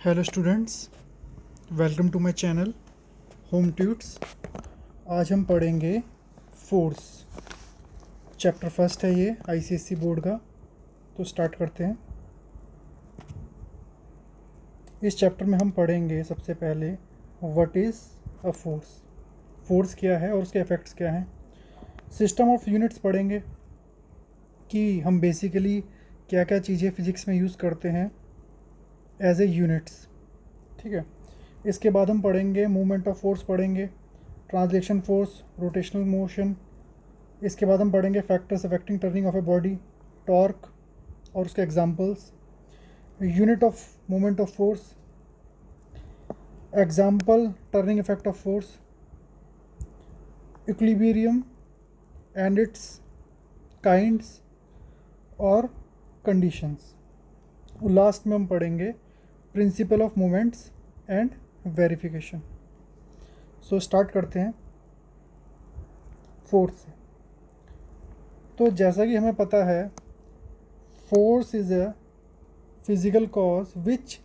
Hello students, welcome to my channel Home Tuts. आज हम पढ़ेंगे फोर्स। चैप्टर फर्स्ट है ये आईसीएसई बोर्ड का। तो स्टार्ट करते हैं। इस चैप्टर में हम पढ़ेंगे सबसे पहले what is a force, force क्या है और उसके इफ़ेक्ट्स क्या हैं। सिस्टम ऑफ यूनिट्स पढ़ेंगे कि हम बेसिकली क्या क्या चीज़ें फिज़िक्स में यूज़ करते हैं एज ए यूनिट्स। ठीक है। इसके बाद हम पढ़ेंगे मूवमेंट ऑफ फोर्स, पढ़ेंगे ट्रांसलेशन फोर्स, रोटेशनल मोशन। इसके बाद हम पढ़ेंगे factors affecting turning of a body, torque और उसके examples, unit of movement of force, example turning effect of force, equilibrium and it's kinds और कंडीशंस। और लास्ट में हम पढ़ेंगे principal of movements and verification. So start करते हैं force से। तो जैसा कि हमें पता है, force is a physical cause which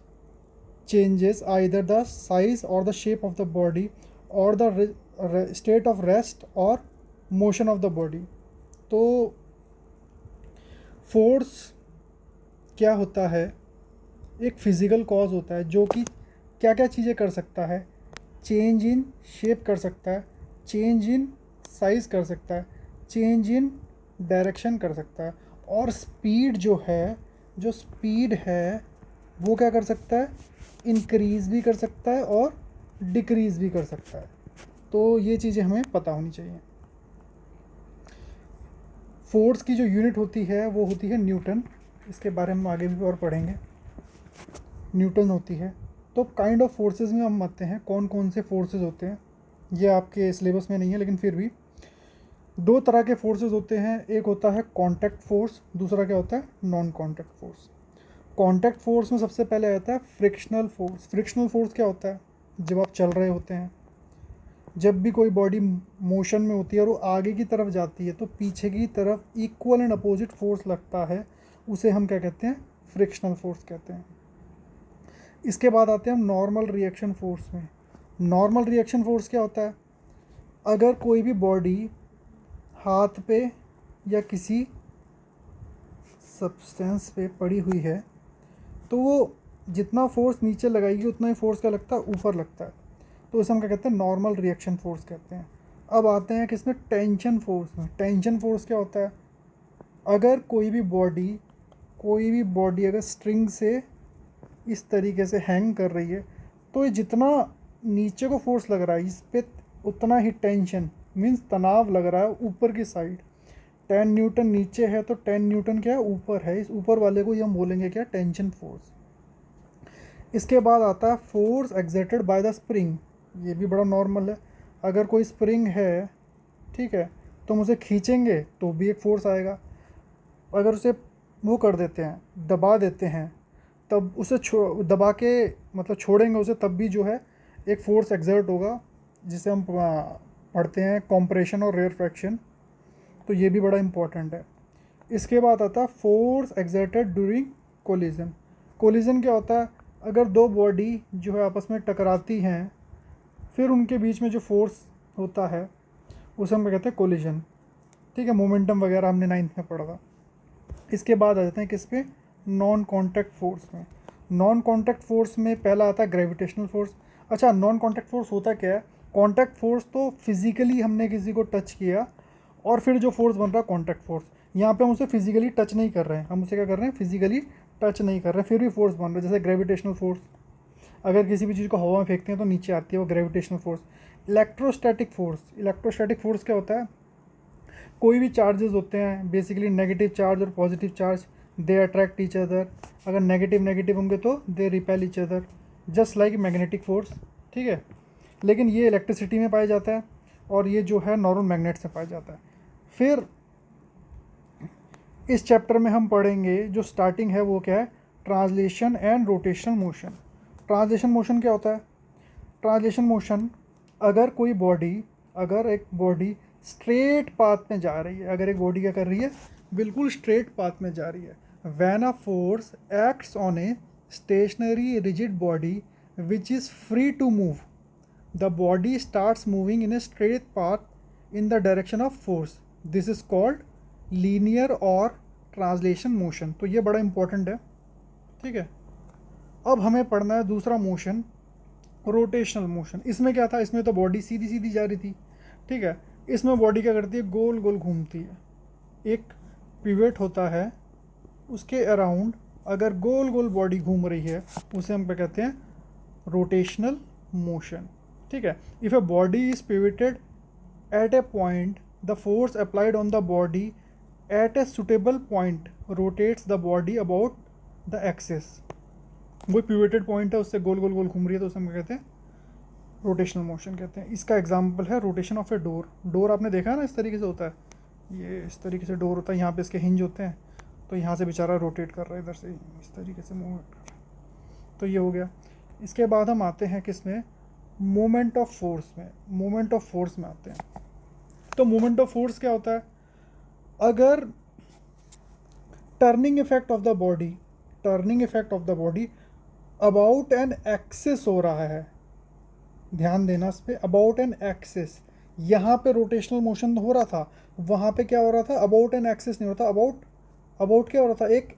changes either the size और the shape of the body और द स्टेट ऑफ रेस्ट और मोशन ऑफ द बॉडी। तो फोर्स क्या होता है? एक फिज़िकल कॉज होता है जो कि क्या क्या चीज़ें कर सकता है। चेंज इन शेप कर सकता है, चेंज इन साइज़ कर सकता है, चेंज इन डायरेक्शन कर सकता है, और स्पीड जो स्पीड है वो क्या कर सकता है? इंक्रीज़ भी कर सकता है और डिक्रीज़ भी कर सकता है। तो ये चीज़ें हमें पता होनी चाहिए। फोर्स की जो यूनिट होती है वो होती है न्यूटन। इसके बारे में आगे भी और पढ़ेंगे। न्यूटन होती है। तो काइंड ऑफ फोर्सेस में हम आते हैं, कौन कौन से फोर्सेस होते हैं। ये आपके सिलेबस में नहीं है, लेकिन फिर भी दो तरह के फोर्सेस होते हैं। एक होता है कांटेक्ट फोर्स, दूसरा क्या होता है? Non contact force. Contact force में सबसे पहले आता है फ्रिक्शनल फोर्स। फ्रिक्शनल फोर्स क्या होता है? जब आप चल रहे होते हैं, जब भी कोई बॉडी मोशन में होती है और वो आगे की तरफ जाती है, तो पीछे की तरफ इक्वल एंड अपोजिट फोर्स लगता है, उसे हम क्या कहते हैं? फ्रिक्शनल फोर्स कहते हैं। इसके बाद आते हैं हम नॉर्मल रिएक्शन फोर्स में। नॉर्मल रिएक्शन फोर्स क्या होता है? अगर कोई भी बॉडी हाथ पे या किसी सब्सटेंस पे पड़ी हुई है, तो वो जितना फोर्स नीचे लगाएगी उतना ही फोर्स क्या लगता है? ऊपर लगता है। तो इसे हम क्या कहते हैं? नॉर्मल रिएक्शन फोर्स कहते हैं। अब आते हैं किसमें? टेंशन फोर्स में। टेंशन फोर्स क्या होता है? अगर कोई भी बॉडी अगर स्ट्रिंग से इस तरीके से हैंग कर रही है, तो ये जितना नीचे को फोर्स लग रहा है इस पर, उतना ही टेंशन मीन्स तनाव लग रहा है ऊपर की साइड। 10 न्यूटन नीचे है तो 10 न्यूटन क्या है? ऊपर है। इस ऊपर वाले को ही हम बोलेंगे क्या? Tension force. इसके बाद आता है force exerted by the spring. ये भी बड़ा नॉर्मल है। अगर कोई स्प्रिंग है, ठीक है, तो हम उसे खींचेंगे तो भी एक फोर्स आएगा। अगर उसे वो कर देते हैं, दबा देते हैं, तब उसे दबा के मतलब छोड़ेंगे उसे, तब भी जो है एक फोर्स एक्सर्ट होगा, जिसे हम पढ़ते हैं कॉम्प्रेशन और रेयरफैक्शन। तो ये भी बड़ा इंपॉर्टेंट है। इसके बाद आता है force exerted during collision. Collision क्या होता है? अगर दो बॉडी जो है आपस में टकराती हैं, फिर उनके बीच में जो फोर्स होता है उसे हम कहते हैं कोलिजन। ठीक है, मोमेंटम वगैरह हमने 9th में पढ़ा था। इसके बाद आ जाते हैं किस पे? नॉन कॉन्टैक्ट फोर्स में। नॉन कॉन्टैक्ट फोर्स में पहला आता है ग्रेविटेशनल फोर्स। अच्छा, नॉन कॉन्टैक्ट फोर्स होता क्या है? कॉन्टैक्ट फोर्स तो फिजिकली हमने किसी को टच किया और फिर जो फोर्स बन रहा है कॉन्टैक्ट फोर्स। यहाँ पे हम उसे फिजिकली टच नहीं कर रहे हैं, हम उसे क्या कर रहे हैं? फिजिकली टच नहीं कर रहे हैं, फिर भी फोर्स बन रहा है। जैसे ग्रेविटेशनल फोर्स, अगर किसी भी चीज़ को हवा में फेंकते हैं तो नीचे आती है, वो gravitational force. Electrostatic force. Electrostatic force क्या होता है? कोई भी चार्जेस होते हैं, बेसिकली नेगेटिव चार्ज और positive charge, they attract each other. अगर नेगेटिव नेगेटिव होंगे तो they repel each other, just like magnetic force. ठीक है, लेकिन ये इलेक्ट्रिसिटी में पाया जाता है और ये जो है नॉर्मल मैग्नेट से पाया जाता है। फिर इस चैप्टर में हम पढ़ेंगे, जो स्टार्टिंग है वो क्या है? Translation and rotational motion. Translation motion क्या होता है? ट्रांसलेशन मोशन, अगर एक बॉडी स्ट्रेट पाथ में जा रही है, अगर एक क्या कर रही है? बिल्कुल स्ट्रेट पाथ में जा रही है। When a force acts on A stationary rigid body which is free to move. The body starts moving in a straight path in the direction of force. This is called linear or translation motion. तो ये बड़ा important है. ठीक है. अब हमें पढ़ना है दूसरा मोशन, रोटेशनल मोशन. इसमें क्या था, इसमें तो बॉडी सीधी सीधी जा रही थी. ठीक है. इसमें बॉडी क्या करती है, गोल गोल घूमती है. एक पिवट होता है, उसके अराउंड अगर गोल गोल बॉडी घूम रही है उसे हम क्या कहते हैं, रोटेशनल मोशन. ठीक है. If a body is pivoted at a point, the force applied on the body at a suitable point rotates the body about the axis. वो पिवटेड पॉइंट है, उससे गोल गोल गोल घूम रही है, तो उसे हम क्या कहते हैं, रोटेशनल मोशन कहते हैं. इसका एग्जांपल है rotation of a door. Door आपने देखा है ना, इस तरीके से होता है. ये इस तरीके से डोर होता है, यहाँ पे इसके हिंज होते हैं, तो यहाँ से बेचारा रोटेट कर रहा है, इधर से इस तरीके से मूवमेंट कर रहा है. तो ये हो गया. इसके बाद हम आते हैं किस में, मोमेंट ऑफ फोर्स में. मोमेंट ऑफ फोर्स में आते हैं. तो मोमेंट ऑफ फोर्स क्या होता है, अगर turning effect of the body, turning effect of the body about an axis हो रहा है, ध्यान देना इस पर, अबाउट एन एक्सिस. यहाँ पे रोटेशनल मोशन हो रहा था, वहाँ पे क्या हो रहा था, अबाउट एन एक्सिस नहीं होता. अबाउट क्या हो रहा था, एक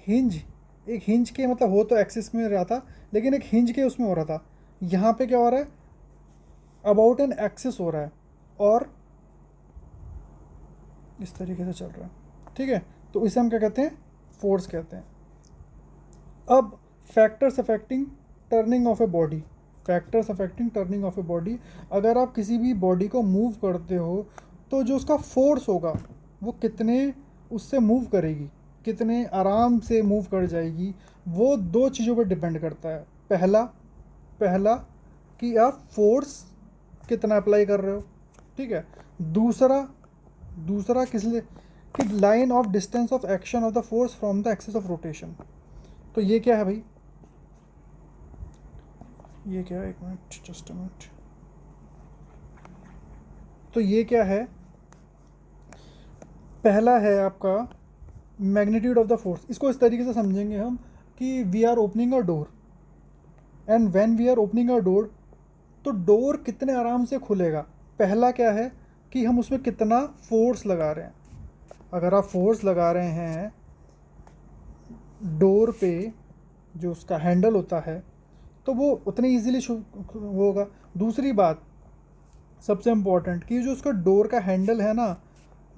हिंज के, मतलब हो तो एक्सिस में रहा था लेकिन एक हिंज के उसमें हो रहा था. यहाँ पे क्या हो रहा है, अबाउट एन एक्सिस हो रहा है और इस तरीके से चल रहा है. ठीक है. तो इसे हम क्या कहते हैं, फोर्स कहते हैं. अब factors affecting turning of a body. Factors affecting turning of a body, अगर आप किसी भी बॉडी को मूव करते हो तो जो उसका फोर्स होगा वो कितने उससे मूव करेगी, कितने आराम से मूव कर जाएगी, वो दो चीज़ों पर डिपेंड करता है. पहला कि आप फोर्स कितना अप्लाई कर रहे हो. ठीक है. दूसरा किस लिए, कि line of distance of action of the force from the axis of rotation. तो ये क्या है भाई, ये क्या है, एक मिनट, जस्ट अ मिनट. तो ये क्या है, पहला है आपका मैग्नीट्यूड ऑफ द फोर्स. इसको इस तरीके से समझेंगे हम कि we are opening a door, and when we are opening a door, तो डोर कितने आराम से खुलेगा. पहला क्या है कि हम उसमें कितना फोर्स लगा रहे हैं. अगर आप फोर्स लगा रहे हैं डोर पे, जो उसका हैंडल होता है, तो वो उतने ईजीली होगा. दूसरी बात सबसे इम्पोर्टेंट, कि जो उसका डोर का हैंडल है ना,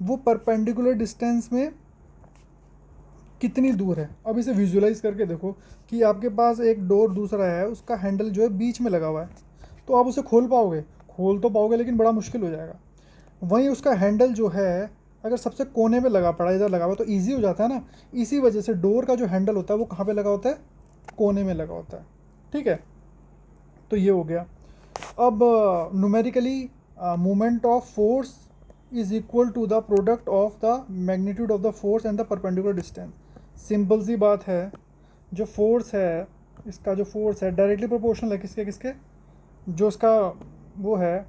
वो परपेंडिकुलर डिस्टेंस में कितनी दूर है. अब इसे विजुलाइज करके देखो कि आपके पास एक डोर दूसरा है, उसका हैंडल जो है बीच में लगा हुआ है, तो आप उसे खोल पाओगे, खोल तो पाओगे लेकिन बड़ा मुश्किल हो जाएगा. वहीं उसका हैंडल जो है अगर सबसे कोने में लगा पड़ा, इधर लगा हुआ, तो ईजी हो जाता है ना. इसी वजह से डोर का जो हैंडल होता है वो कहाँ पे लगा होता है, कोने में लगा होता है. ठीक है. तो ये हो गया. अब numerically moment of force is equal to the product of the magnitude of the force and the perpendicular distance. Simple सी बात है, जो फोर्स है, इसका जो फोर्स है डायरेक्टली प्रोपोर्शनल है किसके, जो इसका वो है,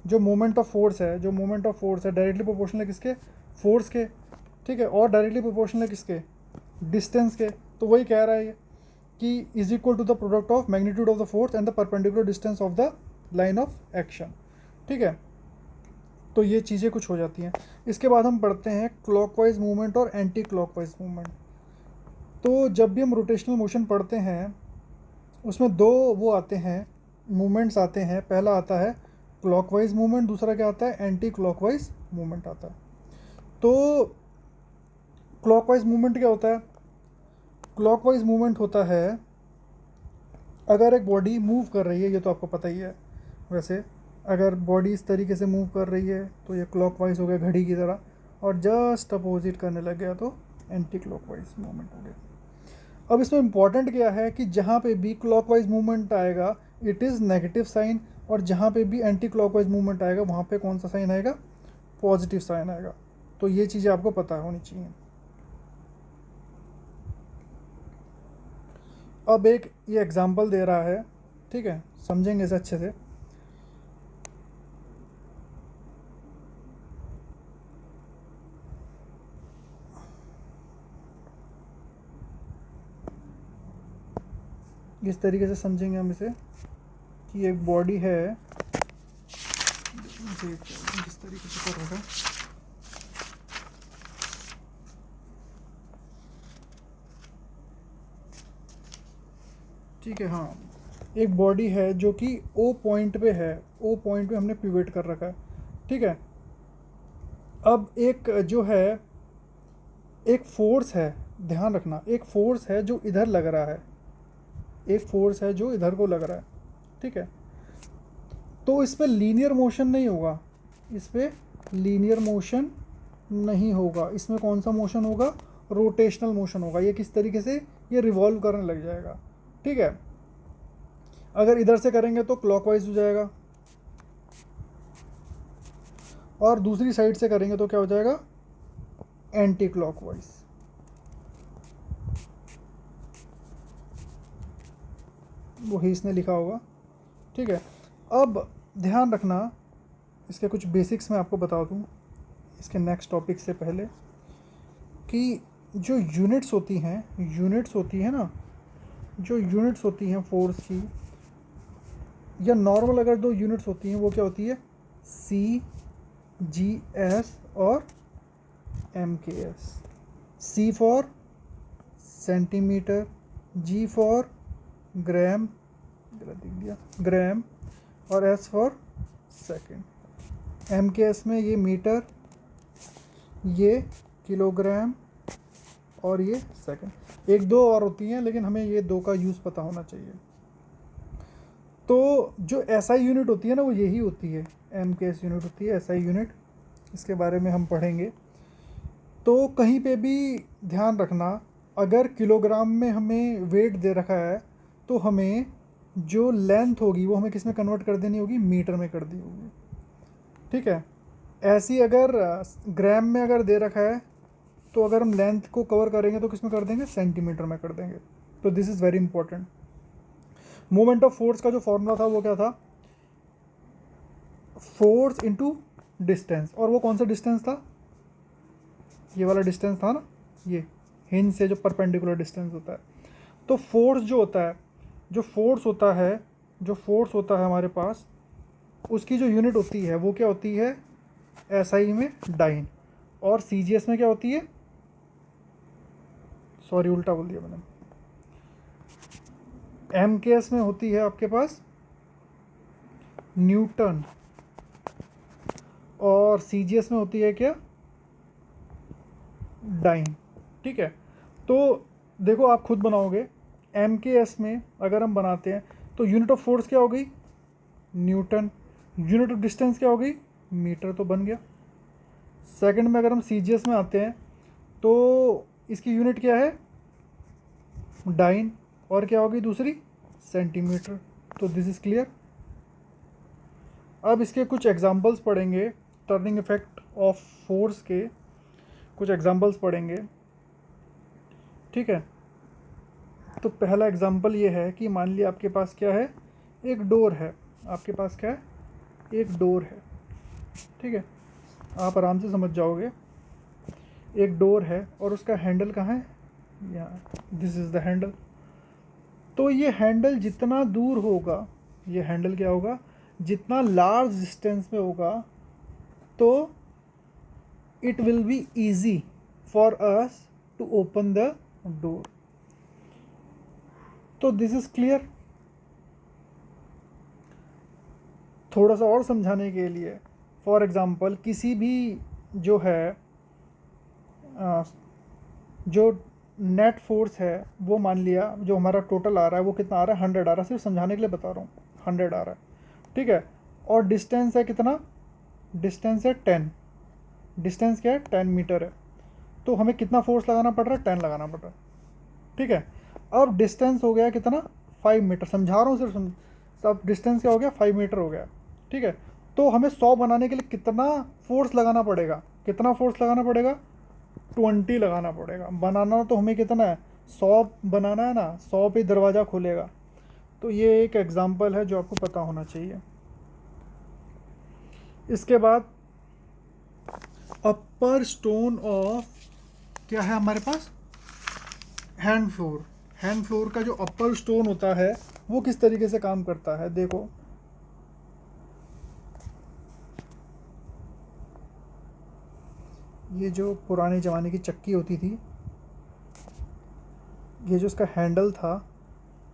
जो मोमेंट ऑफ फोर्स है, डायरेक्टली प्रोपोर्शनल है किसके, फोर्स के. ठीक है. और डायरेक्टली प्रोपोर्शनल है किसके, डिस्टेंस के. तो वही कह रहा है ये कि is equal to the product of magnitude of the force and the perpendicular distance of the line of action. ठीक है. तो ये चीज़ें कुछ हो जाती हैं. इसके बाद हम पढ़ते हैं क्लॉकवाइज मूवमेंट और एंटी क्लॉकवाइज मूवमेंट. तो जब भी हम रोटेशनल मोशन पढ़ते हैं उसमें दो वो आते हैं, मूवमेंट्स आते हैं. पहला आता है क्लॉकवाइज मूवमेंट, दूसरा क्या आता है, एंटी क्लॉकवाइज मूवमेंट आता है. तो क्लॉकवाइज मूवमेंट क्या होता है, क्लॉकवाइज मूवमेंट होता है अगर एक बॉडी मूव कर रही है, ये तो आपको पता ही है. वैसे अगर बॉडी इस तरीके से मूव कर रही है तो ये क्लॉकवाइज हो गया घड़ी की तरह, और जस्ट अपोजिट करने लग गया तो एंटी क्लॉकवाइज मूवमेंट हो गया. अब इसमें इंपॉर्टेंट क्या है कि जहाँ पे भी क्लॉकवाइज मूवमेंट आएगा इट इज़ नेगेटिव साइन, और जहाँ पे भी एंटी क्लॉकवाइज मूवमेंट आएगा वहाँ पे कौन सा साइन आएगा, पॉजिटिव साइन आएगा. तो ये चीज़ें आपको पता होनी चाहिए. अब एक ये एग्जांपल दे रहा है. ठीक है. समझेंगे इसे अच्छे से. इस तरीके से समझेंगे हम इसे कि एक बॉडी है, किस तरीके से कर रखा है, ठीक है। हाँ, एक बॉडी है जो कि ओ पॉइंट पे है, ओ पॉइंट पे हमने पिवट कर रखा है, ठीक है। अब एक जो है, एक फोर्स है, ध्यान रखना, एक फोर्स है जो इधर लग रहा है, एक फोर्स है जो इधर को लग रहा है, ठीक है। तो इस पे लीनियर मोशन नहीं होगा, इस पे लीनियर मोशन नहीं होगा, इसमें कौन सा मोशन होगा, रोटेशनल मोशन होगा। ये किस तरीके से, ये रिवॉल्व करने लग जाएगा, ठीक है। अगर इधर से करेंगे तो क्लॉकवाइज हो जाएगा, और दूसरी साइड से करेंगे तो क्या हो जाएगा, एंटी क्लॉकवाइज। वही इसने लिखा होगा, ठीक है। अब ध्यान रखना, इसके कुछ बेसिक्स मैं आपको बता दूं इसके नेक्स्ट टॉपिक से पहले, कि जो यूनिट्स होती हैं, यूनिट्स होती हैं ना, जो यूनिट्स होती हैं फोर्स की, या नॉर्मल अगर दो यूनिट्स होती हैं वो क्या होती है, सी, जी, एस और M K S. C for centimetre, G for gram, गलत लिख दिया, ग्राम, और S for second. M K S में ये मीटर, ये किलोग्राम, और ये सेकंड। एक दो और होती हैं लेकिन हमें ये दो का यूज़ पता होना चाहिए। तो जो एसआई यूनिट होती है ना, वो यही होती है, एम के एस यूनिट होती है, एसआई यूनिट, इसके बारे में हम पढ़ेंगे। तो कहीं पे भी ध्यान रखना, अगर किलोग्राम में हमें वेट दे रखा है तो हमें जो लेंथ होगी वो हमें किस में कन्वर्ट कर देनी होगी, मीटर में कर दी होगी, ठीक है। ऐसी अगर ग्राम में अगर दे रखा है तो अगर हम लेंथ को कवर करेंगे तो किस में कर देंगे, सेंटीमीटर में कर देंगे। तो this is very important. Moment of force का जो फॉर्मूला था वो क्या था, फोर्स इनटू डिस्टेंस, और वो कौन सा डिस्टेंस था, ये वाला डिस्टेंस था ना, ये हिंज से जो परपेंडिकुलर डिस्टेंस होता है। तो फोर्स जो होता है, जो फोर्स होता है, जो फोर्स होता है हमारे पास, उसकी जो यूनिट होती है वो क्या होती है, एसआई में डाइन, और सीजीएस में क्या होती है, सॉरी उल्टा बोल दिया मैंने, एमकेएस में होती है आपके पास न्यूटन, और सीजीएस में होती है क्या, डाइन, ठीक है। तो देखो आप खुद बनाओगे, एमकेएस में अगर हम बनाते हैं तो यूनिट ऑफ फोर्स क्या हो गई, न्यूटन, यूनिट ऑफ डिस्टेंस क्या हो गई, मीटर, तो बन गया। सेकंड में अगर हम सीजीएस में आते हैं तो इसकी यूनिट क्या है, डाइन, और क्या होगी दूसरी, सेंटीमीटर। तो दिस इज़ क्लियर। अब इसके कुछ एग्जांपल्स पढ़ेंगे, टर्निंग इफेक्ट ऑफ फोर्स के कुछ एग्जांपल्स पढ़ेंगे, ठीक है। तो पहला एग्जांपल ये है कि मान लिया आपके पास क्या है, एक डोर है, आपके पास क्या है, एक डोर है, ठीक है। आप आराम से समझ जाओगे, एक डोर है और उसका हैंडल कहाँ है, यहाँ, दिस इज़ द हैंडल। तो ये हैंडल जितना दूर होगा, ये हैंडल क्या होगा, जितना लार्ज डिस्टेंस में होगा, तो it will be easy for us to open the door. तो दिस इज क्लियर। थोड़ा सा और समझाने के लिए, फॉर एग्जांपल किसी भी जो है जो नेट फोर्स है, वो मान लिया जो हमारा टोटल आ रहा है वो कितना आ रहा है, 100 आ रहा है, सिर्फ समझाने के लिए बता रहा हूँ, 100 आ रहा है, ठीक है। और डिस्टेंस है कितना, डिस्टेंस है 10, डिस्टेंस क्या है, 10 मीटर है। तो हमें कितना फोर्स लगाना पड़ रहा है, 10 लगाना पड़ रहा है, ठीक है। अब डिस्टेंस हो गया कितना, 5 मीटर, समझा रहा हूँ सिर्फ। अब डिस्टेंस क्या हो गया, 5 मीटर हो गया, ठीक है। तो हमें 100 बनाने के लिए कितना फोर्स लगाना पड़ेगा, कितना फोर्स लगाना पड़ेगा, 20 लगाना पड़ेगा। बनाना तो हमें कितना है, 100 बनाना है ना, 100 पे दरवाज़ा खुलेगा। तो ये एक एग्जांपल है जो आपको पता होना चाहिए। इसके बाद अपर स्टोन ऑफ क्या है हमारे पास, हैंड फ्लोर, हैंड फ्लोर का जो अपर स्टोन होता है वो किस तरीके से काम करता है, देखो। ये जो पुराने ज़माने की चक्की होती थी, ये जो इसका हैंडल था,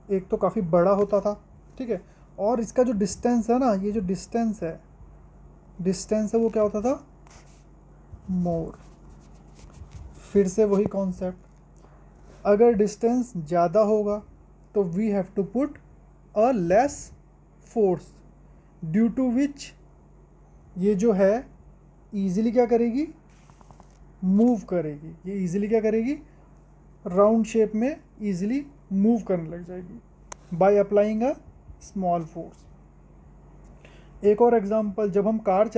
एक तो काफ़ी बड़ा होता था, ठीक है, और इसका जो डिस्टेंस है ना, ये जो डिस्टेंस है वो क्या होता था, मोर। फिर से वही कॉन्सेप्ट, अगर डिस्टेंस ज़्यादा होगा तो we have to put a less force, due to which ये जो है ईजिली क्या करेगी, मूव करेगी। ये ईजिली क्या करेगी, राउंड शेप में ईजिली मूव करने लग जाएगी by applying a small force. एक और एग्जांपल, जब हम कार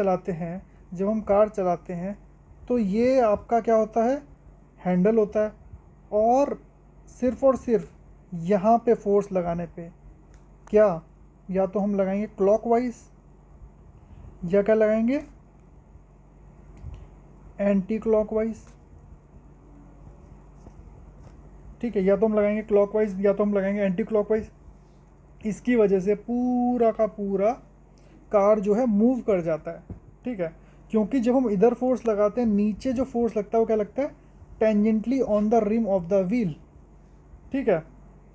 चलाते हैं तो ये आपका क्या होता है, हैंडल होता है, और सिर्फ यहाँ पे फोर्स लगाने पे क्या, या तो हम लगाएंगे क्लॉकवाइज या क्या लगाएंगे, एंटी क्लॉकवाइज, ठीक है, या तो हम लगाएंगे क्लॉकवाइज या तो हम लगाएंगे एंटी क्लॉकवाइज। इसकी वजह से पूरा का पूरा कार जो है मूव कर जाता है, ठीक है, क्योंकि जब हम इधर फोर्स लगाते हैं, नीचे जो फोर्स लगता है वो क्या लगता है, tangentially on the rim of the wheel, ठीक है,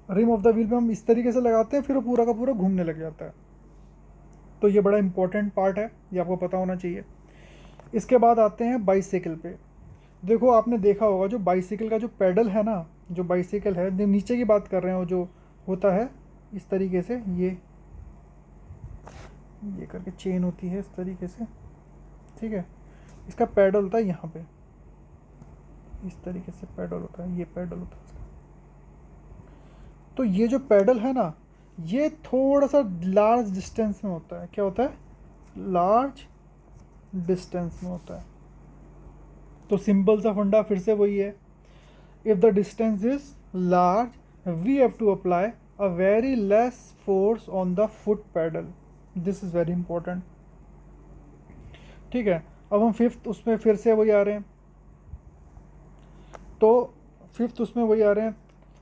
रिम ऑफ द व्हील पे हम इस तरीके से लगाते हैं, फिर वो पूरा का पूरा घूमने लग जाता है। तो ये बड़ा इंपॉर्टेंट पार्ट है, ये आपको पता होना चाहिए। इसके बाद आते हैं बाइसिकल पे। देखो आपने देखा होगा जो बाइसिकल का जो पेडल है ना, जो बाइसिकल है, जो नीचे की बात कर रहे हो, जो होता है इस तरीके से, ये करके चेन होती है इस तरीके से, ठीक है, इसका पेडल होता है यहाँ पे, इस तरीके से पेडल होता है, ये पेडल होता है इसका। तो ये जो पेडल है ना, ये थोड़ा सा लार्ज डिस्टेंस में होता है, क्या होता है, लार्ज डिस्टेंस में होता है। तो सिंपल सा फंडा फिर से वही है, if the distance is large we have to apply a very less force on the foot pedal, this is very important, ठीक है। अब हम फिफ्थ उसमें फिर से वही आ रहे हैं, तो फिफ्थ उसमें वही आ रहे हैं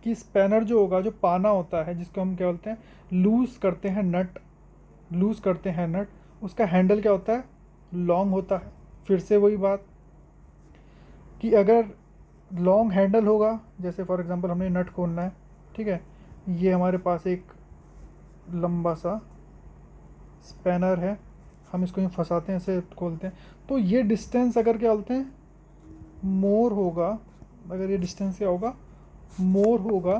कि स्पैनर जो होगा, जो पाना होता है, जिसको हम क्या बोलते हैं, लूज़ करते हैं नट, उसका हैंडल क्या होता है, लॉन्ग होता है। फिर से वही बात कि अगर लॉन्ग हैंडल होगा, जैसे फॉर एग्जांपल हमने नट खोलना है, ठीक है, ये हमारे पास एक लंबा सा स्पैनर है, हम इसको यूँ फंसाते हैं, ऐसे खोलते हैं, तो ये डिस्टेंस अगर क्या बोलते हैं, मोर होगा, अगर ये डिस्टेंस क्या होगा, मोर होगा,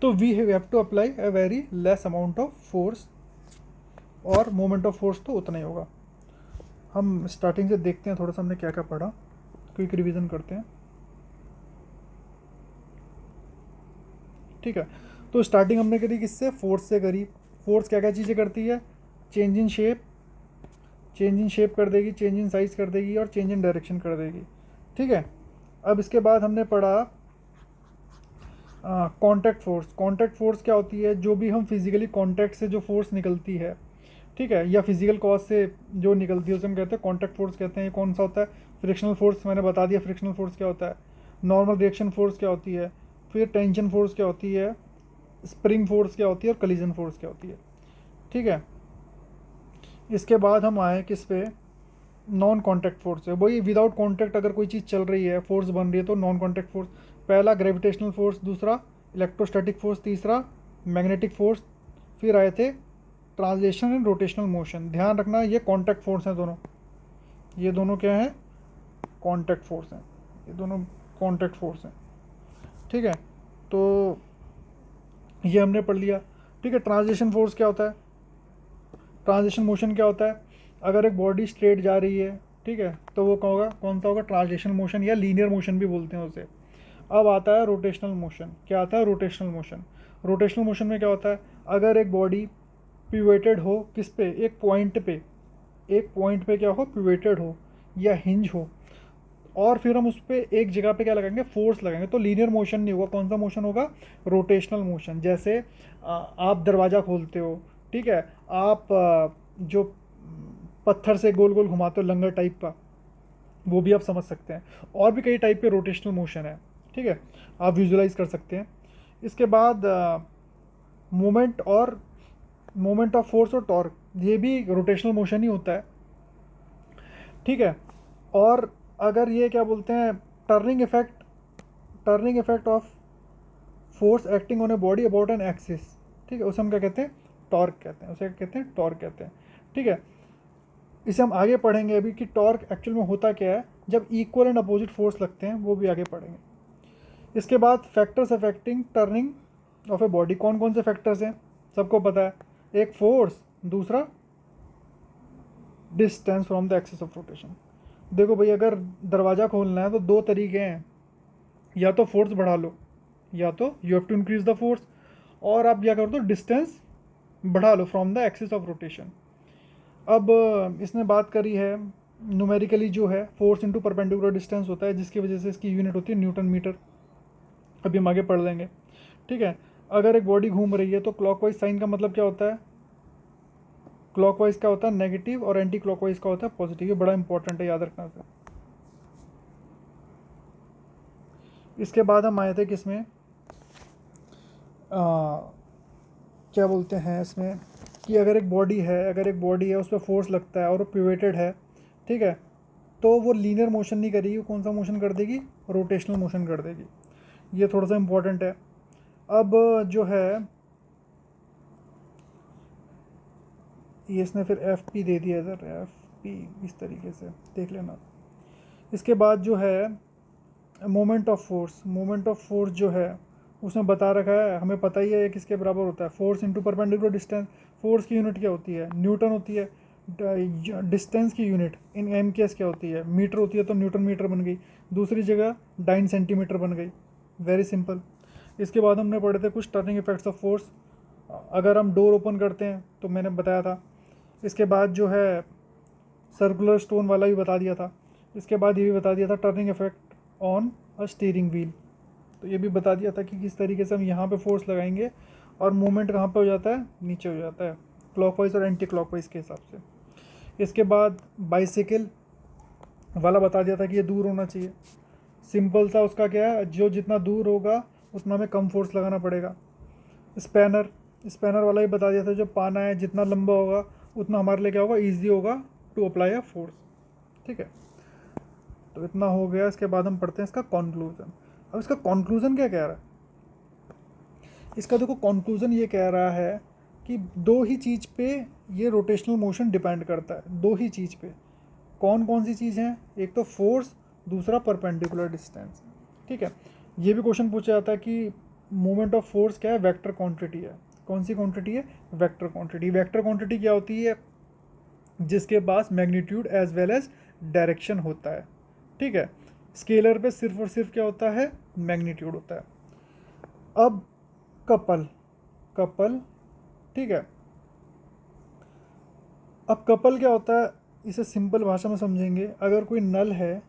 तो we have to apply a very less amount of force, और मोमेंट ऑफ फोर्स तो उतना ही होगा। हम स्टार्टिंग से देखते हैं थोड़ा सा हमने क्या क्या पढ़ा, क्विक रिवीजन करते हैं, ठीक है। तो स्टार्टिंग हमने करी किससे, फोर्स से करी। फोर्स क्या क्या चीज़ें करती है, चेंज इन शेप कर देगी, चेंज इन साइज कर देगी, और चेंज इन डायरेक्शन कर देगी, ठीक है। अब इसके बाद हमने पढ़ा कॉन्टैक्ट फोर्स क्या होती है, जो भी हम फिजिकली कॉन्टैक्ट से जो फोर्स निकलती है, ठीक है, या फिजिकल कॉज से जो निकलती है उसे हम कहते हैं कॉन्टैक्ट फोर्स कहते हैं। ये कौन सा होता है, फ्रिक्शनल फोर्स मैंने बता दिया, फ्रिक्शनल फोर्स क्या होता है, नॉर्मल रिएक्शन फोर्स क्या होती है, फिर टेंशन फोर्स क्या होती है, स्प्रिंग फोर्स क्या होती है, और कलीजन फोर्स क्या होती है, ठीक है। इसके बाद हम आए किस पे, नॉन कॉन्टैक्ट फोर्स है, वही विदाउट कॉन्टैक्ट अगर कोई चीज़ चल रही है, फोर्स बन रही है, तो नॉन कॉन्टैक्ट फोर्स, पहला ग्रेविटेशनल फोर्स, दूसरा इलेक्ट्रोस्टैटिक फोर्स, तीसरा मैग्नेटिक फोर्स, फिर आए थे ट्रांसलेशन एंड रोटेशनल मोशन। ध्यान रखना ये कॉन्टैक्ट फोर्स हैं दोनों, ये दोनों क्या हैं, कॉन्टैक्ट फोर्स हैं, ये दोनों कॉन्टैक्ट फोर्स हैं, ठीक है। तो ये हमने पढ़ लिया, ठीक है। ट्रांसलेशन फोर्स क्या होता है, ट्रांजिशन मोशन क्या होता है, अगर एक बॉडी स्ट्रेट जा रही है, ठीक है, तो वो क्या होगा, कौन सा होगा, ट्रांजिशन मोशन, या लीनियर मोशन भी बोलते हैं उसे। अब आता है रोटेशनल मोशन, क्या आता है, रोटेशनल मोशन में क्या होता है, अगर एक बॉडी पिवेटेड हो किस पे, एक पॉइंट पे क्या हो, पिवेटेड हो या हिंज हो, और फिर हम उस पर एक जगह पे क्या लगाएंगे, फोर्स लगाएंगे, तो लीनियर मोशन नहीं होगा, कौन सा मोशन होगा, रोटेशनल मोशन। जैसे आप दरवाज़ा खोलते हो, ठीक है, आप जो पत्थर से गोल गोल घुमाते हो, लंगर टाइप का, वो भी आप समझ सकते हैं। और भी कई टाइप के रोटेशनल मोशन है, ठीक है, आप विजुलाइज कर सकते हैं। इसके बाद मोमेंट ऑफ फोर्स और टॉर्क, ये भी रोटेशनल मोशन ही होता है, ठीक है। और अगर ये क्या बोलते हैं, turning effect of force acting on a body about an axis, ठीक है, उसे हम क्या कहते हैं, टॉर्क कहते हैं, उसे क्या कहते हैं, टॉर्क कहते हैं, ठीक है। इसे हम आगे पढ़ेंगे अभी कि टॉर्क एक्चुअल में होता क्या है, जब इक्वल एंड अपोजिट फोर्स लगते हैं, वो भी आगे पढ़ेंगे। इसके बाद factors affecting turning of a body, कौन कौन से फैक्टर्स हैं, सबको पता है, एक फोर्स, दूसरा distance from the axis of rotation. देखो भाई, अगर दरवाज़ा खोलना है तो दो तरीके हैं, या तो फोर्स बढ़ा लो, या तो you have to increase the force, और आप क्या कर दो, डिस्टेंस बढ़ा लो from the axis of rotation. अब इसने बात करी है न्यूमेरिकली, जो है फोर्स इंटू परपेंडिकुलर डिस्टेंस होता है, जिसकी वजह से इसकी यूनिट होती है न्यूटन मीटर। अभी हम आगे पढ़ लेंगे, ठीक है। अगर एक बॉडी घूम रही है तो क्लॉकवाइज साइन का मतलब क्या होता है, क्लॉकवाइज का होता है नेगेटिव और एंटी क्लॉकवाइज का होता है पॉजिटिव। ये बड़ा इंपॉर्टेंट है, याद रखना से। इसके बाद हम आए थे किसमें, क्या बोलते हैं इसमें, कि अगर एक बॉडी है उस पर फोर्स लगता है और वो पिवेटेड है, ठीक है, तो वो लीनियर मोशन नहीं करेगी, वो कौन सा मोशन कर देगी, रोटेशनल मोशन कर देगी। ये थोड़ा सा इंपॉर्टेंट है। अब जो है ये इसने फिर एफ पी दे दिया इधर, एफ पी इस तरीके से देख लेना। इसके बाद जो है मोमेंट ऑफ फोर्स जो है उसमें बता रखा है, हमें पता ही है ये किसके बराबर होता है, force into perpendicular distance. Force की यूनिट क्या होती है, न्यूटन होती है। डिस्टेंस की unit in M K S क्या होती है, मीटर होती है, तो न्यूटन मीटर बन गई। दूसरी जगह डाइन सेंटीमीटर बन गई, वेरी सिंपल। इसके बाद हमने पढ़े थे कुछ टर्निंग इफेक्ट्स ऑफ फोर्स, अगर हम डोर ओपन करते हैं तो मैंने बताया था। इसके बाद जो है सर्कुलर स्टोन वाला भी बता दिया था। इसके बाद ये भी बता दिया था turning effect on a steering wheel, तो ये भी बता दिया था कि किस तरीके से हम यहाँ पे फोर्स लगाएंगे और मूवमेंट कहाँ पे हो जाता है, नीचे हो जाता है, क्लॉकवाइज और एंटी क्लॉकवाइज के हिसाब से। इसके बाद बाइसिकल वाला बता दिया था कि ये दूर होना चाहिए, सिंपल सा उसका क्या है, जो जितना दूर होगा उतना हमें कम फोर्स लगाना पड़ेगा। स्पैनर वाला भी बता दिया था, जो पाना है जितना लंबा होगा उतना हमारे लिए क्या होगा, ईजी होगा टू अप्लाई अ फोर्स, ठीक है। तो इतना हो गया। इसके बाद हम पढ़ते हैं इसका कॉन्क्लूज़न। अब इसका कॉन्क्लूज़न क्या कह रहा है, इसका देखो कॉन्क्लूज़न ये कह रहा है कि दो ही चीज़ पे ये रोटेशनल मोशन डिपेंड करता है, दो ही चीज़ पे। कौन कौन सी चीज़ हैं, एक तो फोर्स, दूसरा परपेंडिकुलर डिस्टेंस, ठीक है। ये भी क्वेश्चन पूछा जाता है कि मोमेंट ऑफ फोर्स क्या है, वेक्टर क्वांटिटी है। कौन सी क्वांटिटी है, वेक्टर क्वांटिटी। वेक्टर क्वांटिटी क्या होती है, जिसके पास magnitude as well as direction होता है, ठीक है। स्केलर पे सिर्फ और सिर्फ क्या होता है, मैग्नीट्यूड होता है। अब कपल, ठीक है। अब कपल क्या होता है, इसे सिंपल भाषा में समझेंगे। अगर कोई नल है,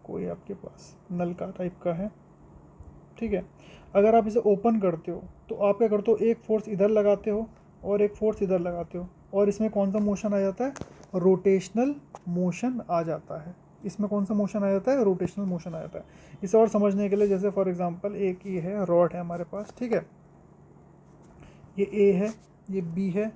कोई आपके पास नल का टाइप का है, ठीक है, अगर आप इसे ओपन करते हो तो आप क्या करते हो, एक फोर्स इधर लगाते हो और एक फोर्स इधर लगाते हो, और इसमें कौन सा मोशन आ जाता है, रोटेशनल मोशन आ जाता है। इसमें कौन सा मोशन आ जाता है, रोटेशनल मोशन आ जाता है। इसे और समझने के लिए, जैसे फॉर एग्जांपल एक ये है रॉड है हमारे पास, ठीक है, ये ए है, ये बी है,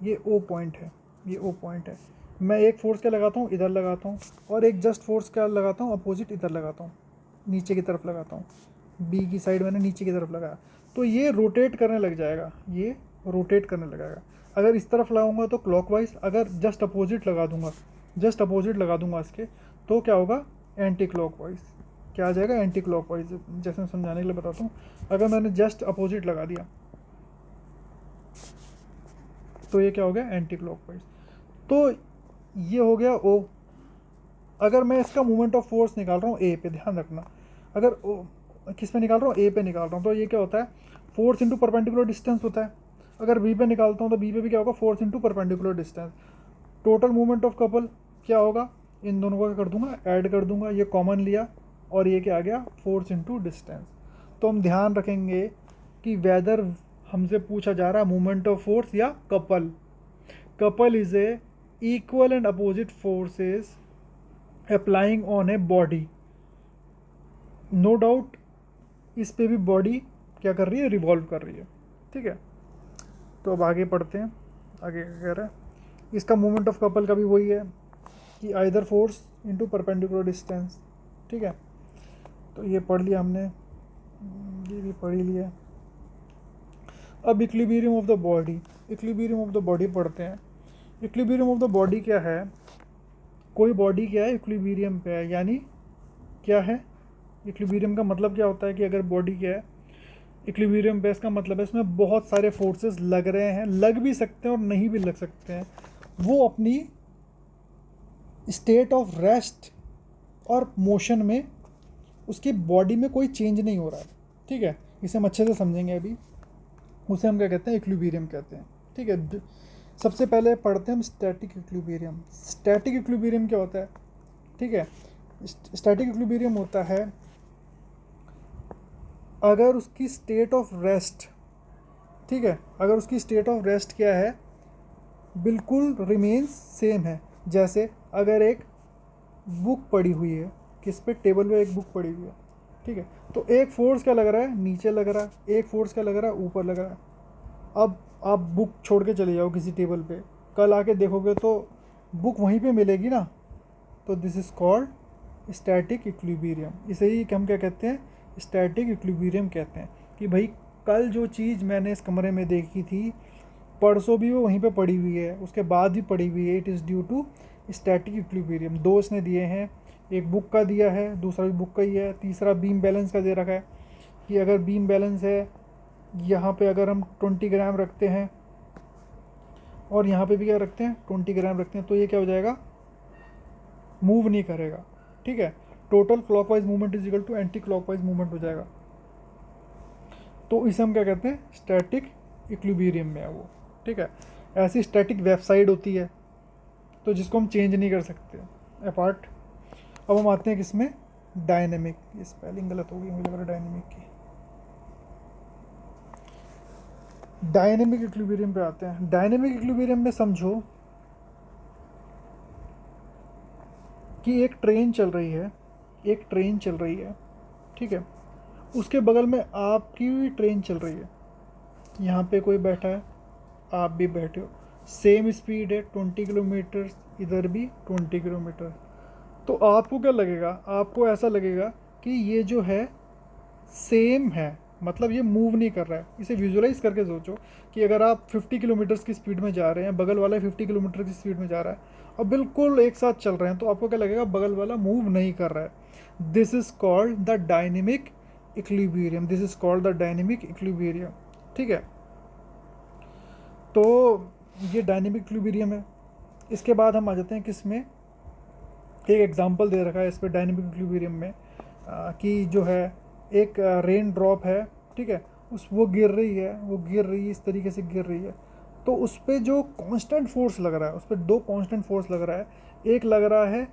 ये ओ पॉइंट है, ये ओ पॉइंट है। मैं एक फोर्स क्या लगाता हूँ, इधर लगाता हूँ, और एक जस्ट फोर्स क्या लगाता हूँ, अपोजिट इधर लगाता हूँ, नीचे की तरफ लगाता हूँ। बी की साइड मैंने नीचे की तरफ लगाया, तो ये रोटेट करने लग जाएगा, ये रोटेट करने लगेगा। अगर इस तरफ लगाऊंगा तो क्लॉकवाइज, अगर जस्ट अपोजिट लगा दूंगा इसके, तो क्या होगा, एंटी क्लॉकवाइज। क्या आ जाएगा, एंटी क्लॉकवाइज। जैसे मैं समझाने के लिए बताता हूँ, अगर मैंने जस्ट अपोजिट लगा दिया तो ये क्या हो गया, एंटी क्लॉकवाइज। तो ये हो गया ओ। अगर मैं इसका मोमेंट ऑफ फोर्स निकाल रहा हूँ ए पे, ध्यान रखना, अगर किस पे निकाल रहा हूँ, ए पे निकाल रहा हूँ, तो ये क्या होता है, फोर्स इंटू परपेंडिकुलर डिस्टेंस होता है। अगर बी पे निकालता हूँ तो बी पे भी क्या होगा, force into perpendicular distance. Total moment of couple क्या होगा, इन दोनों का कर दूंगा, ऐड कर दूंगा, ये कॉमन लिया और ये क्या आ गया, फोर्स इंटू डिस्टेंस। तो हम ध्यान रखेंगे कि वेदर हमसे पूछा जा रहा है मोमेंट ऑफ फोर्स या couple is a equal and opposite forces applying on a body. No doubt इस पे भी बॉडी क्या कर रही है, रिवॉल्व कर रही है। ठीक है, तो अब आगे पढ़ते हैं। आगे क्या कह रहा है, इसका मोमेंट ऑफ कपल का भी वही है कि either force into perpendicular distance. ठीक है, तो ये पढ़ लिया हमने, ये भी पढ़ ही लिया। अब equilibrium of the body, equilibrium of the body पढ़ते हैं। इक्विलिब्रियम ऑफ द बॉडी क्या है, कोई बॉडी क्या है इक्विलिब्रियम पे है, यानी क्या है इक्विलिब्रियम का मतलब क्या होता है कि अगर बॉडी क्या है इक्विलिब्रियम पे, इसका मतलब है इसमें बहुत सारे फोर्सेस लग रहे हैं, लग भी सकते हैं और नहीं भी लग सकते हैं, वो अपनी स्टेट ऑफ रेस्ट और मोशन में उसकी बॉडी में कोई चेंज नहीं हो रहा है। ठीक है, इसे हम अच्छे से समझेंगे अभी, उसे हम क्या कहते हैं, इक्विलिब्रियम कहते हैं। ठीक है, सबसे पहले पढ़ते हैं हम स्टैटिक इक्विलिब्रियम। स्टैटिक इक्विलिब्रियम क्या होता है? ठीक है, स्टैटिक इक्विलिब्रियम होता है अगर उसकी स्टेट ऑफ रेस्ट, ठीक है, अगर उसकी स्टेट ऑफ रेस्ट क्या है, बिल्कुल रिमेन्स सेम है। जैसे अगर एक बुक पड़ी हुई है, किस पे, टेबल पे एक बुक पड़ी हुई है। ठीक है, तो एक फोर्स क्या लग रहा है, नीचे लग रहा है, एक फोर्स क्या लग रहा है, ऊपर लग रहा है। अब आप बुक छोड़ के चले जाओ किसी टेबल पे, कल आके देखोगे तो बुक वहीं पे मिलेगी ना, तो this is called static equilibrium. इसे ही हम क्या कहते हैं, स्टैटिक इक्विलिब्रियम कहते हैं कि भाई कल जो चीज़ मैंने इस कमरे में देखी थी, परसों भी वो वहीं पे पड़ी हुई है, उसके बाद भी पड़ी हुई है, it is due to static equilibrium. दो इसने दिए हैं, एक बुक का दिया है, दूसरा भी बुक का ही है, तीसरा बीम बैलेंस का दे रखा है कि अगर बीम बैलेंस है, यहाँ पे अगर हम 20 ग्राम रखते हैं और यहाँ पे भी क्या रखते हैं, 20 ग्राम रखते हैं, तो ये क्या हो जाएगा, मूव नहीं करेगा। ठीक है, total clockwise movement is equal to anti clockwise movement हो जाएगा। तो इसे हम क्या कहते हैं, स्टैटिक इक्विलिब्रियम में है वो। ठीक है, ऐसी स्टैटिक वेबसाइट होती है तो जिसको हम चेंज नहीं कर सकते अपार्ट। अब हम आते हैं किसमें, डायनेमिक। ये स्पेलिंग गलत हो गई मुझे लग रहा है डायनेमिक की, डायनेमिक इक्विलिब्रियम पे आते हैं। डायनेमिक इक्विलिब्रियम में समझो कि एक ट्रेन चल रही है, एक ट्रेन चल रही है। ठीक है, उसके बगल में आपकी भी ट्रेन चल रही है, यहाँ पे कोई बैठा है, आप भी बैठे हो, सेम स्पीड है 20 किलोमीटर, इधर भी 20 किलोमीटर। तो आपको क्या लगेगा, आपको ऐसा लगेगा कि ये जो है सेम है, मतलब ये मूव नहीं कर रहा है। इसे विजुअलाइज करके सोचो कि अगर आप 50 किलोमीटर की स्पीड में जा रहे हैं, बगल वाला 50 किलोमीटर की स्पीड में जा रहा है और बिल्कुल एक साथ चल रहे हैं, तो आपको क्या लगेगा, बगल वाला मूव नहीं कर रहा है। This is called the dynamic equilibrium, this is called the dynamic equilibrium. ठीक है, तो ये डायनेमिक इक्विलिब्रियम है। इसके बाद हम आ जाते हैं किसमें, एक एग्जांपल दे रखा है इस पर डायनेमिक इक्विलिब्रियम में कि जो है एक रेन ड्रॉप है। ठीक है, वो गिर रही है, वो गिर रही है, इस तरीके से गिर रही है, तो उस पर जो कांस्टेंट फोर्स लग रहा है, उस पर दो कांस्टेंट फोर्स लग रहा है। एक लग रहा है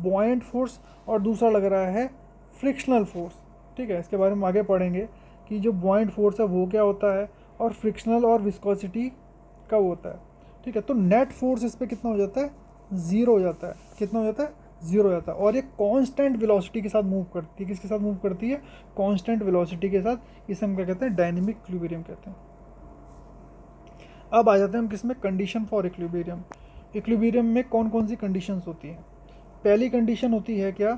बॉयंट फोर्स और दूसरा लग रहा है फ्रिक्शनल फोर्स। ठीक है, इसके बारे में आगे पढ़ेंगे कि जो बॉयंट फोर्स है वो क्या होता है और फ्रिक्शनल और विस्कोसिटी का होता है। ठीक है, तो नेट फोर्स इस पर कितना हो जाता है, ज़ीरो हो जाता है। कितना हो जाता है, ज़ीरो हो जाता है। और ये कांस्टेंट वेलोसिटी के साथ मूव करती है, किसके साथ मूव करती है, कांस्टेंट वेलोसिटी के साथ। इसे हम क्या कहते हैं, डायनेमिक इक्विलिब्रियम कहते हैं। अब आ जाते हैं हम किसमें, कंडीशन फॉर इक्विलिब्रियम। इक्विलिब्रियम में कौन कौन सी कंडीशंस होती हैं। पहली कंडीशन होती है क्या,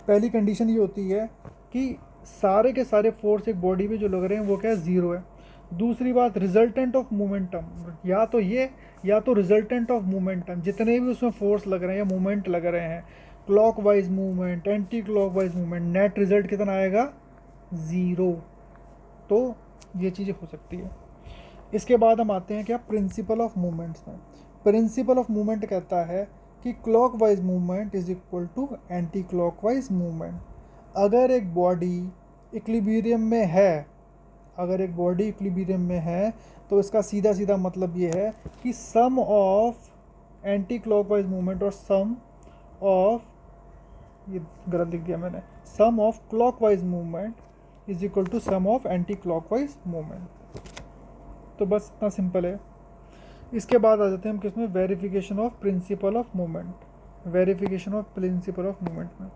पहली कंडीशन ये होती है कि सारे के सारे फोर्स एक बॉडी में जो लग रहे हैं वो क्या है, ज़ीरो है। दूसरी बात, रिजल्टेंट ऑफ मोमेंटम, या तो ये या तो रिजल्टेंट ऑफ मोमेंटम, जितने भी उसमें फोर्स लग रहे हैं, मूवमेंट लग रहे हैं, clockwise movement, anti clockwise movement, net result कितना आएगा, ज़ीरो। तो ये चीज़ें हो सकती है। इसके बाद हम आते हैं क्या, प्रिंसिपल ऑफ मूवमेंट्स में। प्रिंसिपल ऑफ मूवमेंट कहता है कि clockwise movement is equal to anti clockwise movement. अगर एक बॉडी इक्विलिब्रियम में है, अगर एक बॉडी इक्विलिब्रियम में है, तो इसका सीधा सीधा मतलब ये है कि sum of anti clockwise movement और सम ऑफ, ये गलत लिख दिया मैंने, sum of clockwise movement is equal to sum of anti clockwise movement. तो बस इतना सिंपल है। इसके बाद आ जाते हैं हम किसमें, verification of principle of movement. Verification of principle of movement में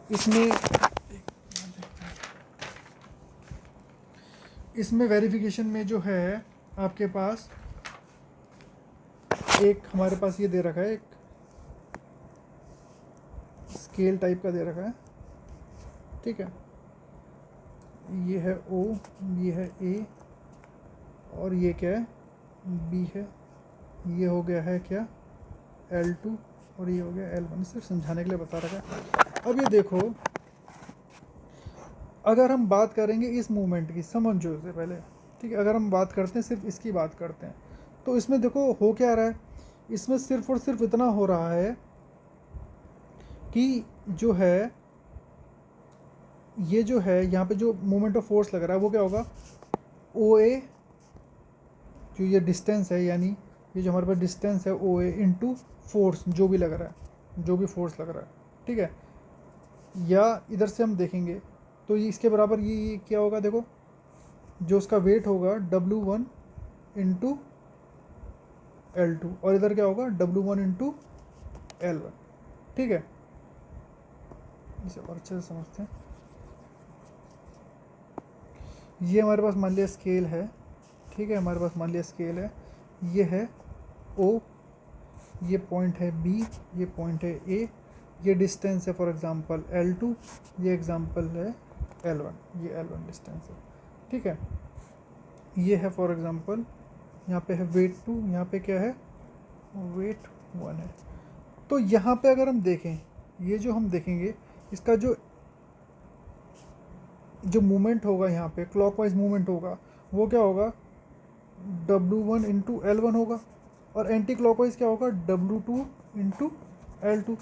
इसमें इसमें वेरिफिकेशन में जो है आपके पास एक हमारे पास ये दे रखा है, एक स्केल टाइप का दे रखा है, ठीक है। ये है O, ये है A, और ये क्या है B है। ये हो गया है क्या L2, और ये हो गया L1। सिर्फ समझाने के लिए बता रखा है। अब ये देखो, अगर हम बात करेंगे इस मूवमेंट की, समझो से पहले, ठीक है, अगर हम बात करते हैं सिर्फ इसकी बात करते हैं, तो इसमें देखो हो क्या रहा है, इसमें सिर्फ और सिर्फ इतना हो रहा है कि जो है ये जो है यहाँ पे जो मोमेंट ऑफ फोर्स लग रहा है वो क्या होगा, ओ ए, जो ये डिस्टेंस है, यानी ये जो हमारे पास डिस्टेंस है ओ ए इंटू फोर्स जो भी लग रहा है, जो भी फोर्स लग रहा है, ठीक है। या इधर से हम देखेंगे तो ये इसके बराबर ये क्या होगा, देखो जो उसका वेट होगा W1 इंटू L2, और इधर क्या होगा W1 इंटू L1, ठीक है। इसे और अच्छे से समझते हैं। ये हमारे पास मान लिया स्केल है, ठीक है, हमारे पास मान लिया स्केल है, ये है O, ये पॉइंट है B, ये पॉइंट है A, ये डिस्टेंस है फॉर एग्जांपल L2, ये एग्जांपल है L1, ये L1 डिस्टेंस है, ठीक है। ये है फॉर एग्जांपल, यहाँ पे है वेट 2, यहाँ पे क्या है वेट 1 है। तो यहाँ पे अगर हम देखें, ये जो हम देखेंगे इसका जो मूवमेंट होगा यहाँ पे, क्लॉकवाइज मूवमेंट होगा, वो क्या होगा W1 इंटू L1 होगा, और एंटी क्लॉकवाइज क्या होगा W2 into L2।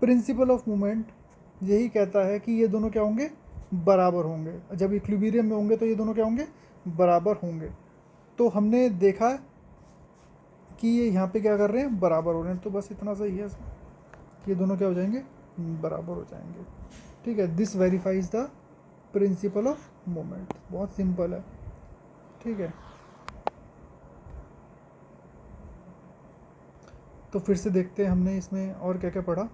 Principal of movement यही कहता है कि ये दोनों क्या होंगे, बराबर होंगे। जब इक्विलिब्रियम में होंगे तो ये दोनों क्या होंगे, बराबर होंगे। तो हमने देखा कि ये यहाँ पे क्या कर रहे हैं, बराबर हो रहे हैं। तो बस इतना सही है इसमें कि ये दोनों क्या हो जाएंगे, बराबर हो जाएंगे, ठीक है। This verifies the principle of moment. बहुत सिंपल है, ठीक है। तो फिर से देखते हैं हमने इसमें और क्या क्या पढ़ा।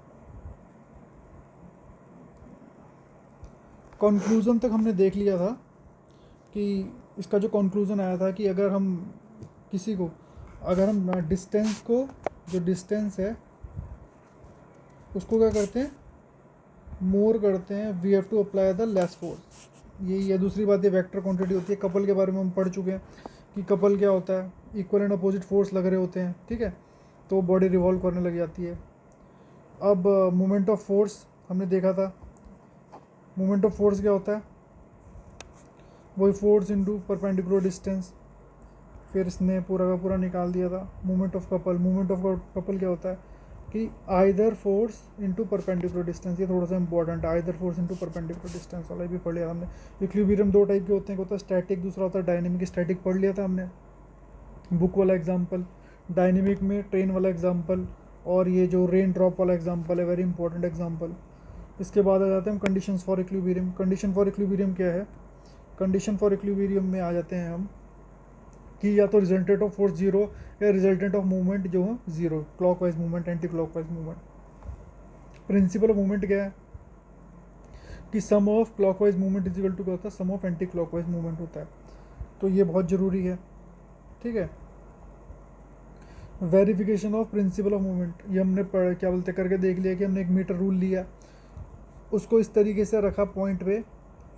कंक्लूज़न तक हमने देख लिया था कि इसका जो कंक्लूज़न आया था कि अगर हम किसी को, अगर हम डिस्टेंस को, जो डिस्टेंस है उसको क्या करते हैं, मोर करते हैं, we have to apply the less force. ये दूसरी बात ये वेक्टर क्वांटिटी होती है। कपल के बारे में हम पढ़ चुके हैं कि कपल क्या होता है, इक्वल एंड अपोजिट फोर्स लग रहे होते हैं, ठीक है, तो बॉडी रिवॉल्व करने लग जाती है। अब मोमेंट ऑफ फोर्स हमने देखा था, मोमेंट ऑफ फोर्स क्या होता है, वही फोर्स इंटू परपेंडिकुलर डिस्टेंस, फिर इसने पूरा का पूरा निकाल दिया था। Movement of couple, movement of couple क्या होता है कि either force into perpendicular distance. ये थोड़ा सा इंपॉर्टेंट है, either force into perpendicular distance वाला भी पढ़ लिया हमने। इक्विलिब्रियम दो टाइप के होते हैं, एक होता है स्टैटिक, दूसरा होता है डायनेमिक। स्टैटिक पढ़ लिया था हमने, बुक वाला एग्जाम्पल। डायनेमिक में ट्रेन वाला एग्जाम्पल, और ये जो रेन ड्रॉप वाला एग्जाम्पल है, वेरी इंपॉर्टेंट एग्जाम्पल। इसके बाद आ जाते हैं हम conditions for equilibrium. Condition for equilibrium क्या है, कंडीशन फॉर इक्विलिब्रियम में आ जाते हैं हम कि या तो रिजल्टेंट ऑफ फोर्स जीरो, या रिजल्टेंट ऑफ मूवमेंट जो है जीरो, clockwise movement, anti clockwise movement. Principle of movement क्या है कि sum of clockwise movement is equal to क्या होता है, sum of anti clockwise movement होता है। तो ये बहुत ज़रूरी है, ठीक है। Verification of principle of movement, ये हमने क्या बोलते करके देख लिया कि हमने एक मीटर रूल लिया, उसको इस तरीके से रखा पॉइंट पे,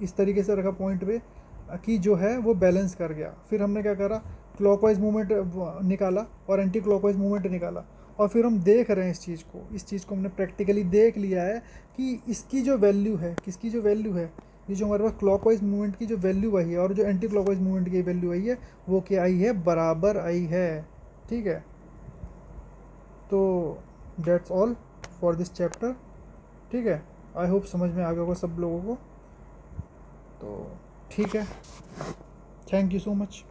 इस तरीके से रखा पॉइंट पे कि जो है वो बैलेंस कर गया। फिर हमने क्या करा, क्लॉकवाइज मूवमेंट निकाला और एंटी क्लॉकवाइज मूवमेंट निकाला, और फिर हम देख रहे हैं इस चीज़ को हमने प्रैक्टिकली देख लिया है कि इसकी जो वैल्यू है, किसकी जो वैल्यू है, ये जो हमारे पास क्लॉकवाइज मूवमेंट की जो वैल्यू आई है और जो एंटी क्लॉकवाइज मूवमेंट की वैल्यू आई है, वो क्या आई है, बराबर आई है, ठीक है। तो that's all for this chapter, ठीक है। आई होप समझ में आ गया होगा सब लोगों को। तो ठीक है, थैंक यू सो मच।